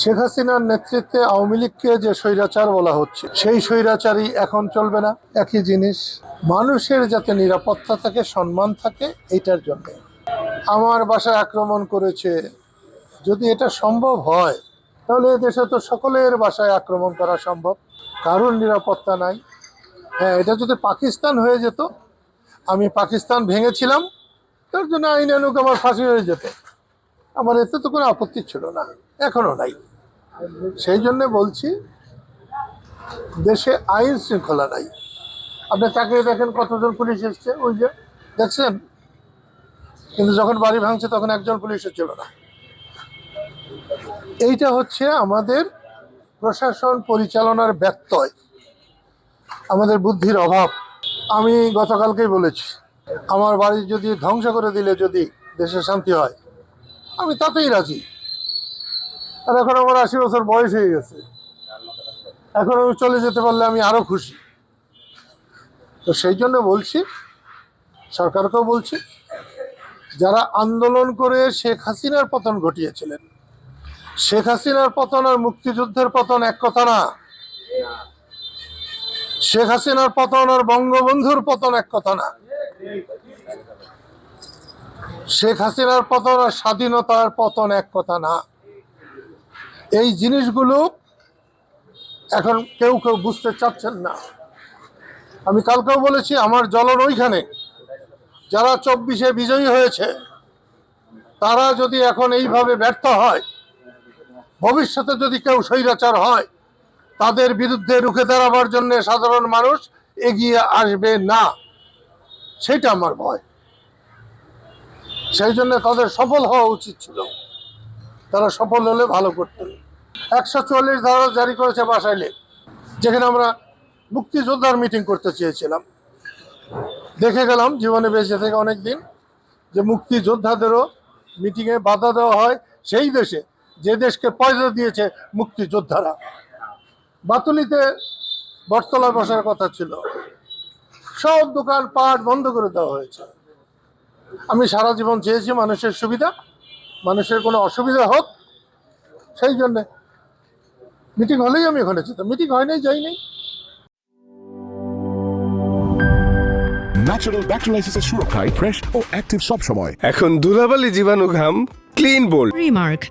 শেখ হাসিনার নেতৃত্বে আওয়ামী লীগকে যে স্বৈরাচার বলা হচ্ছে সেই স্বৈরাচারই এখন চলবে না। একই জিনিস, মানুষের যাতে নিরাপত্তা থাকে, সম্মান থাকে, এইটার জন্য আমার বাসায় আক্রমণ করেছে। যদি এটা সম্ভব হয় তাহলে দেশে তো সকলের বাসায় আক্রমণ করা সম্ভব, কারোর নিরাপত্তা নাই। হ্যাঁ, এটা যদি পাকিস্তান হয়ে যেত, আমি পাকিস্তান ভেঙেছিলাম, তার জন্য আইনানুগ আমার ফাঁসি হয়ে যেত, আমার এতে তো কোনো আপত্তি ছিল না, এখনো নাই। সেই জন্য বলছি, দেশে আইন শৃঙ্খলা নাই। আপনি তাকে দেখেন কতজন পুলিশ এসছে, ওই যে দেখছেন, কিন্তু যখন বাড়ি ভাঙছে তখন একজন পুলিশও ছিল না। এইটা হচ্ছে আমাদের প্রশাসন পরিচালনার ব্যত্যয়, আমাদের বুদ্ধির অভাব। আমি গতকালকেই বলেছি, আমার বাড়ি যদি ধ্বংস করে দিলে যদি দেশে শান্তি হয়, আমি তাতেই রাজি। আর এখন আমার ৮০ বছর বয়স হয়ে গেছে, এখন আমি চলে যেতে পারলে আমি আরো খুশি। তো সেই জন্য বলছি, সরকারকেও বলছি, যারা আন্দোলন করে শেখ হাসিনার পতন ঘটিয়েছিলেন, শেখ হাসিনার পতন আর মুক্তিযুদ্ধের পতন এক কথা না। শেখ হাসিনার পতন আর বঙ্গবন্ধুর পতন এক কথা না। শেখ হাসিনার পতন আর স্বাধীনতার পতন এক কথা না। এই জিনিসগুলো এখন কেউ কেউ বুঝতে চাচ্ছেন না। আমি কালকেও বলেছি, আমার জ্বলন ওইখানে, যারা ২৪-এ বিজয়ী হয়েছে তারা যদি এখন এইভাবে ব্যর্থ হয়, ভবিষ্যতে যদি কেউ স্বৈরাচার হয়, তাদের বিরুদ্ধে রুখে দাঁড়াবার জন্য সাধারণ মানুষ এগিয়ে আসবে না, সেটা আমার ভয়। সেই জন্য তাদের সফল হওয়া উচিত ছিল, তারা সফল হলে ভালো করতেন। ১৪৪ ধারা জারি করেছে বাসাইলে, যেখানে আমরা মুক্তিযোদ্ধার মিটিং করতে চেয়েছিলাম। দেখে গেলাম জীবনে বেঁচে থেকে অনেকদিন, যে মুক্তিযোদ্ধাদেরও মিটিংয়ে বাধা দেওয়া হয় সেই দেশে, যে দেশকে পয়সা দিয়েছে মুক্তিযোদ্ধারা। বাতুলিতে বটতলায় বসার কথা ছিল, সব দোকান পাট বন্ধ করে দেওয়া হয়েছে। আমি সারা জীবন চেয়েছি মানুষের সুবিধা, মানুষের কোনো অসুবিধা হোক, সেই জন্যে মিটিং হলেই আমি ওখানে যেতাম। মিটিং হয় নাই, যাই নাই। ন্যাচারাল ব্যাকটেরিয়ালাইসিসের সুরক্ষায় ফ্রেশ ও অ্যাক্টিভ সব সময়। এখন ধুলাবালি জীবাণু ঘাম ক্লিন বোল্ড Remark